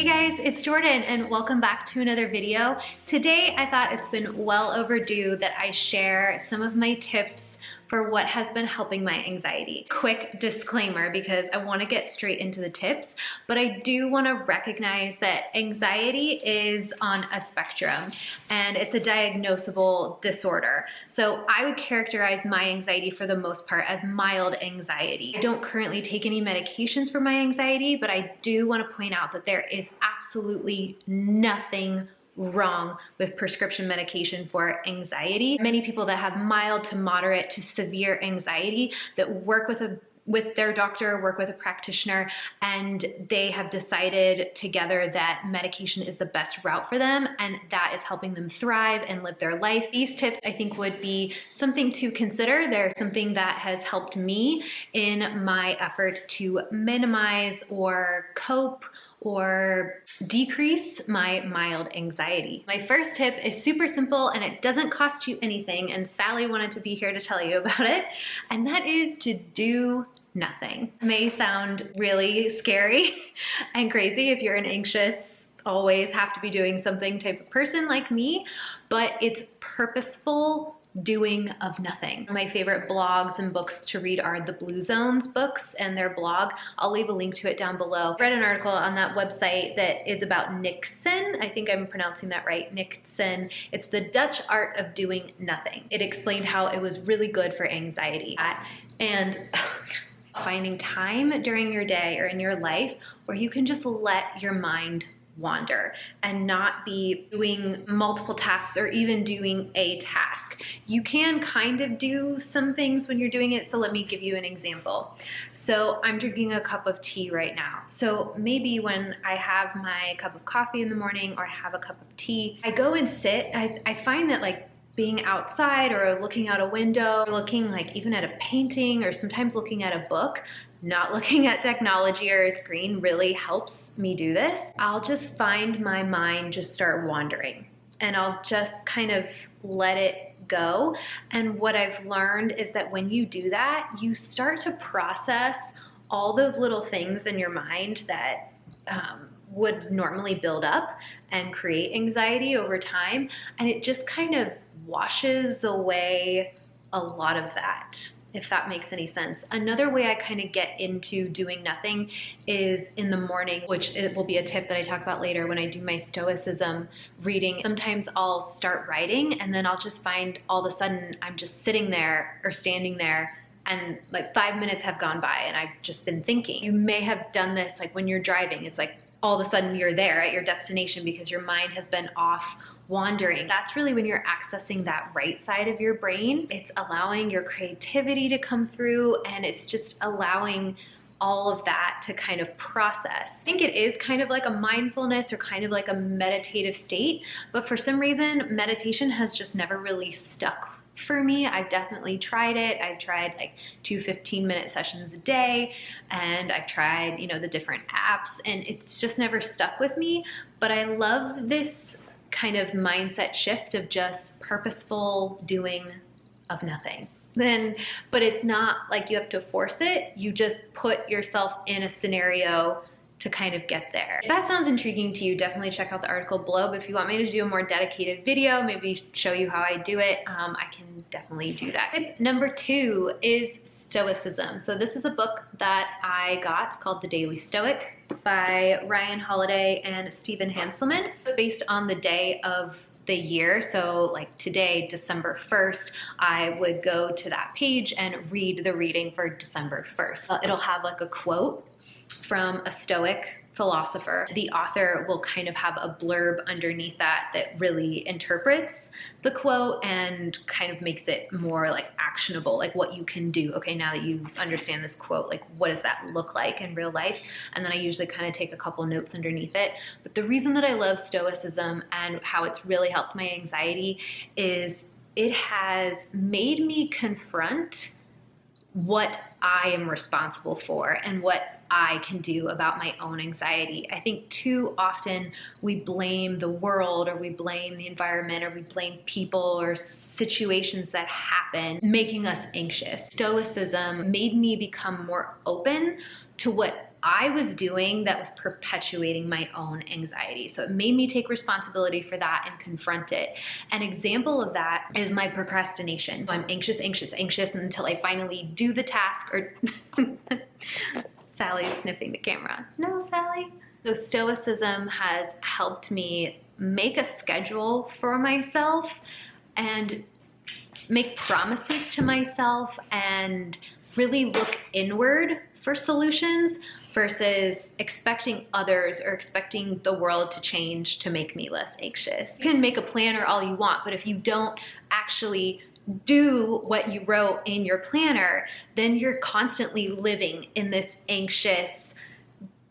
Hey guys, it's Jordan and welcome back to another video. Today I thought it's been well overdue that I share some of my tips for what has been helping my anxiety. Quick disclaimer, because I want to get straight into the tips, but I do want to recognize that anxiety is on a spectrum and it's a diagnosable disorder. So I would characterize my anxiety for the most part as mild anxiety. I don't currently take any medications for my anxiety, but I do want to point out that there is absolutely nothing wrong with prescription medication for anxiety. Many people that have mild to moderate to severe anxiety that work with their doctor, work with a practitioner, and they have decided together that medication is the best route for them, and that is helping them thrive and live their life. These tips I think would be something to consider. They're something that has helped me in my effort to minimize or cope or decrease my mild anxiety. My first tip is super simple and it doesn't cost you anything, and Sally wanted to be here to tell you about it, and that is to do nothing. It may sound really scary and crazy if you're an anxious, always have to be doing something type of person like me, but it's purposeful doing of nothing. My favorite blogs and books to read are the Blue Zones books and their blog. I'll leave a link to it down below. I read an article on that website that is about Nixon. I think I'm pronouncing that right, Nixon. It's the Dutch art of doing nothing. It explained how it was really good for anxiety. And finding time during your day or in your life where you can just let your mind wander and not be doing multiple tasks or even doing a task. You can kind of do some things when you're doing it. So let me give you an example. So I'm drinking a cup of tea right now. So maybe when I have my cup of coffee in the morning or I have a cup of tea, I go and sit. I find that like being outside or looking out a window, or looking like even at a painting or sometimes looking at a book, not looking at technology or a screen really helps me do this. I'll just find my mind just start wandering and I'll just kind of let it go. And what I've learned is that when you do that, you start to process all those little things in your mind that would normally build up and create anxiety over time. And it just kind of washes away a lot of that, if that makes any sense. Another way I kind of get into doing nothing is in the morning, which it will be a tip that I talk about later when I do my Stoicism reading. Sometimes I'll start writing and then I'll just find all of a sudden I'm just sitting there or standing there and like 5 minutes have gone by and I've just been thinking. You may have done this like when you're driving. It's like all of a sudden you're there at your destination because your mind has been off wandering. That's really when you're accessing that right side of your brain. It's allowing your creativity to come through and it's just allowing all of that to kind of process. I think it is kind of like a mindfulness or kind of like a meditative state, but for some reason, meditation has just never really stuck for me. I've definitely tried it. I've tried like 2 15-minute sessions a day, and I've tried, you know, the different apps, and it's just never stuck with me. But I love this kind of mindset shift of just purposeful doing of nothing. But it's not like you have to force it. You just put yourself in a scenario to kind of get there. If that sounds intriguing to you, definitely check out the article below. But if you want me to do a more dedicated video, maybe show you how I do it, I can definitely do that. Tip number 2 is Stoicism. So this is a book that I got called The Daily Stoic by Ryan Holiday and Stephen Hanselman. It's based on the day of the year. So like today, December 1st, I would go to that page and read the reading for December 1st. It'll have like a quote from a Stoic philosopher. The author will kind of have a blurb underneath that that really interprets the quote and kind of makes it more like actionable, like what you can do. Okay, now that you understand this quote, like what does that look like in real life? And then I usually kind of take a couple notes underneath it. But the reason that I love Stoicism and how it's really helped my anxiety is it has made me confront what I am responsible for and what I can do about my own anxiety. I think too often we blame the world or we blame the environment or we blame people or situations that happen making us anxious. Stoicism made me become more open to what I was doing that was perpetuating my own anxiety. So it made me take responsibility for that and confront it. An example of that is my procrastination. So I'm anxious until I finally do the task, or Sally's sniffing the camera. No, Sally. So Stoicism has helped me make a schedule for myself and make promises to myself and really look inward for solutions versus expecting others or expecting the world to change to make me less anxious. You can make a planner all you want, but if you don't actually do what you wrote in your planner, then you're constantly living in this anxious,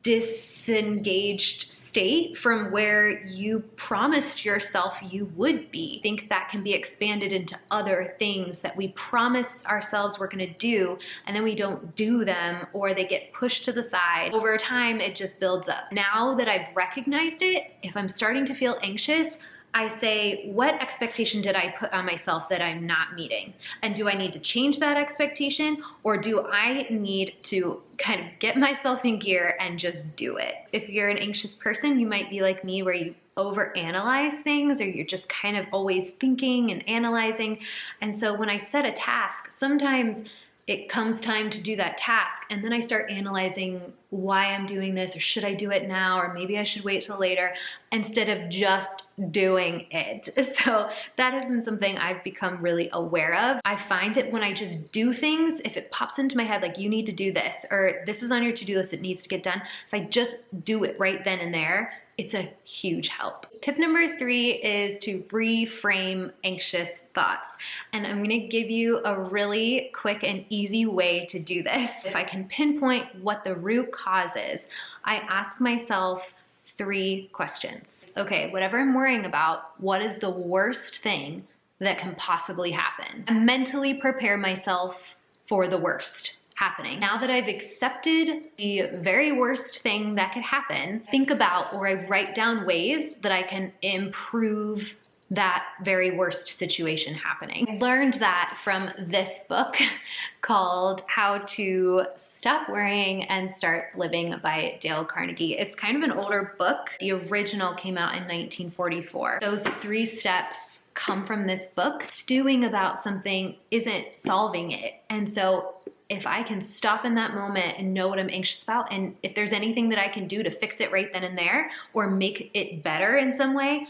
disengaged state from where you promised yourself you would be. I think that can be expanded into other things that we promise ourselves we're gonna do, and then we don't do them, or they get pushed to the side. Over time, it just builds up. Now that I've recognized it, if I'm starting to feel anxious, I say, what expectation did I put on myself that I'm not meeting? And do I need to change that expectation, or do I need to kind of get myself in gear and just do it? If you're an anxious person, you might be like me where you overanalyze things, or you're just kind of always thinking and analyzing. And so when I set a task, sometimes it comes time to do that task, and then I start analyzing why I'm doing this, or should I do it now, or maybe I should wait till later, instead of just doing it. So that has been something I've become really aware of. I find that when I just do things, if it pops into my head like you need to do this, or this is on your to-do list, it needs to get done, if I just do it right then and there, it's a huge help. Tip number 3 is to reframe anxious thoughts. And I'm gonna give you a really quick and easy way to do this. If I can pinpoint what the root cause is, I ask myself 3 questions. Okay, whatever I'm worrying about, what is the worst thing that can possibly happen? I mentally prepare myself for the worst happening. Now that I've accepted the very worst thing that could happen, think about, or I write down ways that I can improve that very worst situation happening. I learned that from this book called How to Stop Worrying and Start Living by Dale Carnegie. It's kind of an older book. The original came out in 1944. Those 3 steps come from this book. Stewing about something isn't solving it. And so if I can stop in that moment and know what I'm anxious about, and if there's anything that I can do to fix it right then and there, or make it better in some way,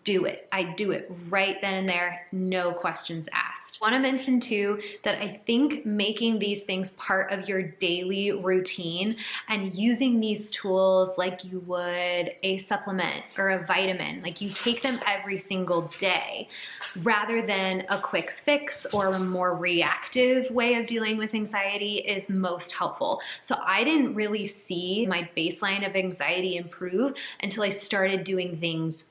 do it. I do it right then and there, no questions asked. I want to mention too that I think making these things part of your daily routine and using these tools like you would a supplement or a vitamin, like you take them every single day rather than a quick fix or a more reactive way of dealing with anxiety, is most helpful. So I didn't really see my baseline of anxiety improve until I started doing these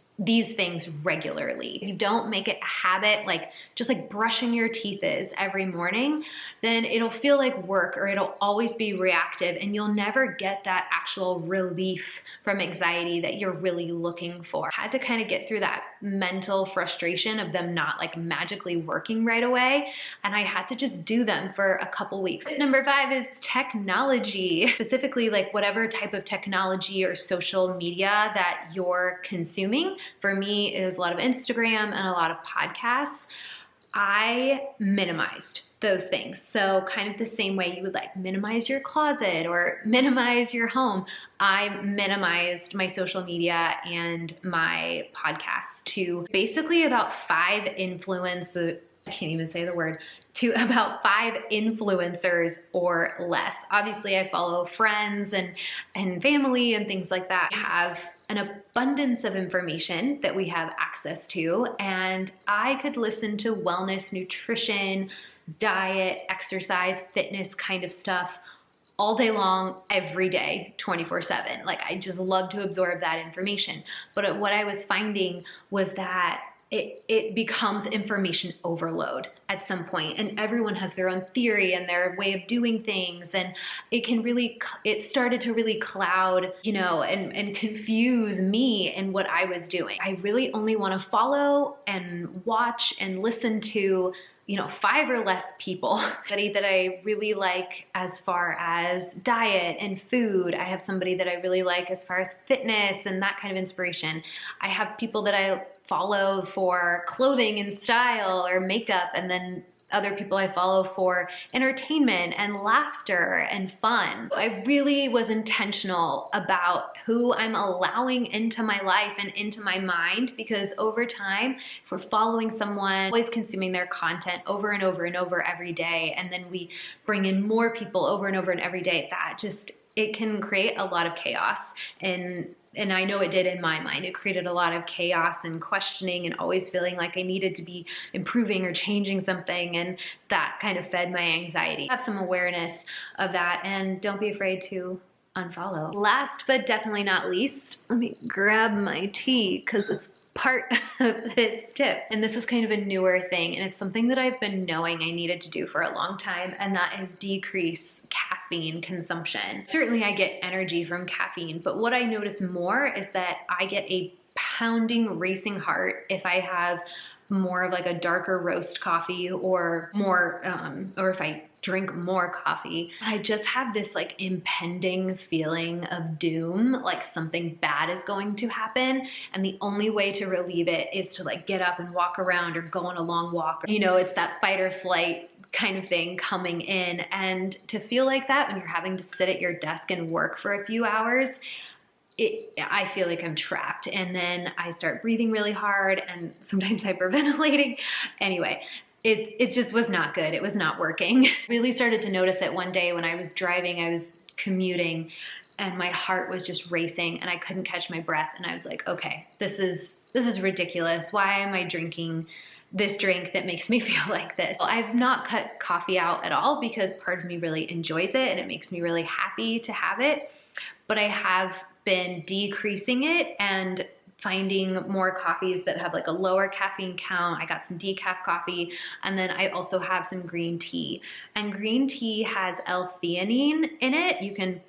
things regularly. If you don't make it a habit, like just like brushing your teeth is every morning, then it'll feel like work, or it'll always be reactive, and you'll never get that actual relief from anxiety that you're really looking for. I had to kind of get through that mental frustration of them not like magically working right away, and I had to just do them for a couple weeks. Number 5 is technology, specifically like whatever type of technology or social media that you're consuming. For me, it was a lot of Instagram and a lot of podcasts. I minimized those things. So kind of the same way you would like minimize your closet or minimize your home, I minimized my social media and my podcasts to basically about 5 influencers, I can't even say the word, to about 5 influencers or less. Obviously, I follow friends and family and things like that. I have an abundance of information that we have access to, and I could listen to wellness, nutrition, diet, exercise, fitness kind of stuff all day long, every day, 24/7. Like I just love to absorb that information. But what I was finding was that it becomes information overload at some point, and everyone has their own theory and their way of doing things, and it started to really cloud, and confuse me and what I was doing. I really only want to follow and watch and listen to 5 or less people. Somebody that I really like as far as diet and food. I have somebody that I really like as far as fitness and that kind of inspiration. I have people that I follow for clothing and style or makeup, and then other people I follow for entertainment and laughter and fun. I really was intentional about who I'm allowing into my life and into my mind, because over time, if we're following someone, always consuming their content over and over and over every day, and then we bring in more people over and over and every day, it can create a lot of chaos. And I know it did in my mind. It created a lot of chaos and questioning and always feeling like I needed to be improving or changing something, and that kind of fed my anxiety. Have some awareness of that, and don't be afraid to unfollow. Last but definitely not least, let me grab my tea because it's part of this tip. And this is kind of a newer thing, and it's something that I've been knowing I needed to do for a long time, and that is decrease caffeine consumption. Certainly I get energy from caffeine, but what I notice more is that I get a pounding, racing heart if I have more of like a darker roast coffee or more, or if I drink more coffee. I just have this like impending feeling of doom, like something bad is going to happen. And the only way to relieve it is to like get up and walk around or go on a long walk. It's that fight or flight kind of thing coming in. And to feel like that when you're having to sit at your desk and work for a few hours, I feel like I'm trapped, and then I start breathing really hard and sometimes hyperventilating. Anyway, it just was not good. It was not working. Really started to notice it one day when I was driving, I was commuting, and my heart was just racing and I couldn't catch my breath. And I was like, okay, this is ridiculous. Why am I drinking this drink that makes me feel like this? Well, I've not cut coffee out at all because part of me really enjoys it and it makes me really happy to have it. But I have been decreasing it and finding more coffees that have like a lower caffeine count. I got some decaf coffee, and then I also have some green tea. And green tea has L-theanine in it. You can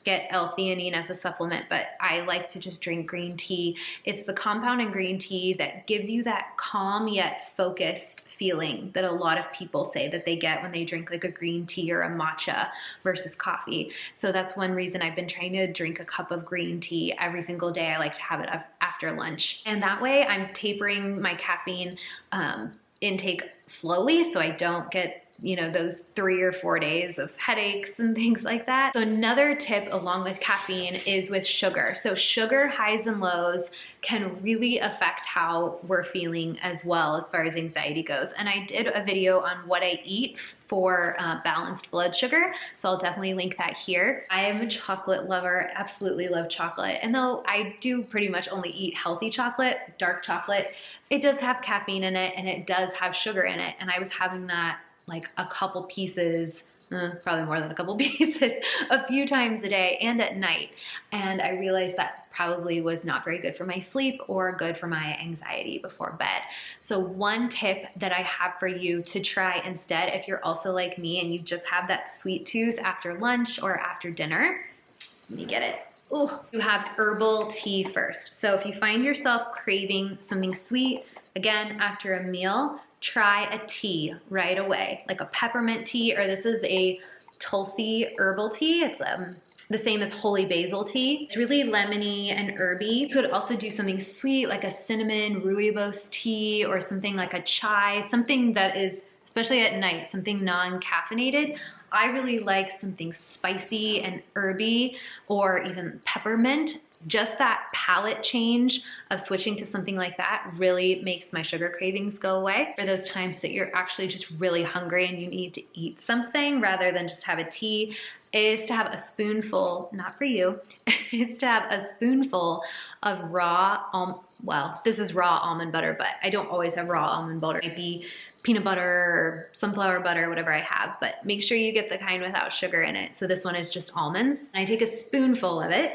get L-theanine as a supplement, but I like to just drink green tea. It's the compound in green tea that gives you that calm yet focused feeling that a lot of people say that they get when they drink like a green tea or a matcha versus coffee. So that's one reason I've been trying to drink a cup of green tea every single day. I like to have it after lunch. And that way I'm tapering my caffeine intake slowly so I don't get those 3 or 4 days of headaches and things like that. So another tip along with caffeine is with sugar. So sugar highs and lows can really affect how we're feeling as well as far as anxiety goes. And I did a video on what I eat for balanced blood sugar. So I'll definitely link that here. I am a chocolate lover, absolutely love chocolate. And though I do pretty much only eat healthy chocolate, dark chocolate, it does have caffeine in it and it does have sugar in it. And I was having that like a couple pieces, probably more than a couple pieces, a few times a day and at night. And I realized that probably was not very good for my sleep or good for my anxiety before bed. So one tip that I have for you to try instead, if you're also like me and you just have that sweet tooth after lunch or after dinner, let me get it. Ooh, you have herbal tea first. So if you find yourself craving something sweet, again, after a meal, try a tea right away, like a peppermint tea, or this is a Tulsi herbal tea. It's the same as holy basil tea. It's really lemony and herby. You could also do something sweet like a cinnamon rooibos tea or something like a chai, something that is, especially at night, something non-caffeinated. I really like something spicy and herby or even peppermint. Just that palate change of switching to something like that really makes my sugar cravings go away. For those times that you're actually just really hungry and you need to eat something rather than just have a tea, is to have a spoonful, not for you, is to have a spoonful of raw, well, this is raw almond butter, but I don't always have raw almond butter. It might be peanut butter or sunflower butter, whatever I have, but make sure you get the kind without sugar in it. So this one is just almonds. I take a spoonful of it,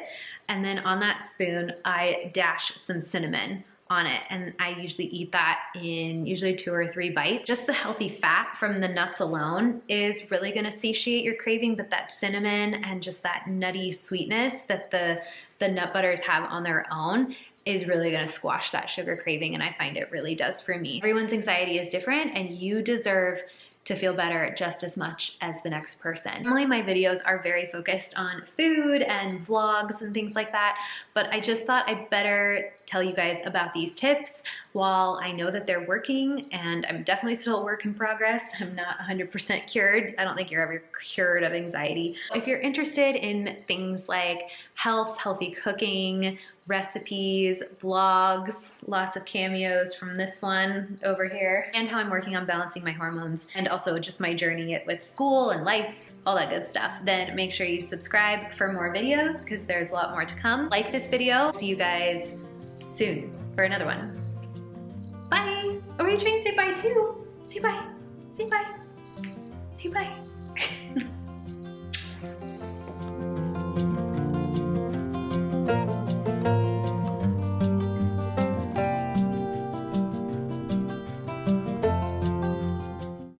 and then on that spoon, I dash some cinnamon on it. And I usually eat that in usually 2 or 3 bites. Just the healthy fat from the nuts alone is really gonna satiate your craving, but that cinnamon and just that nutty sweetness that the nut butters have on their own is really gonna squash that sugar craving, and I find it really does for me. Everyone's anxiety is different, and you deserve to feel better just as much as the next person. Normally my videos are very focused on food and vlogs and things like that, but I just thought I'd better tell you guys about these tips while I know that they're working, and I'm definitely still a work in progress. I'm not 100% cured. I don't think you're ever cured of anxiety. If you're interested in things like health, healthy cooking, recipes, vlogs, lots of cameos from this one over here, and how I'm working on balancing my hormones, and also just my journey with school and life, all that good stuff, then make sure you subscribe for more videos because there's a lot more to come. Like this video. See you guys soon for another one. Bye! Oh, are you trying to say bye too? Say bye. Say bye. Say bye.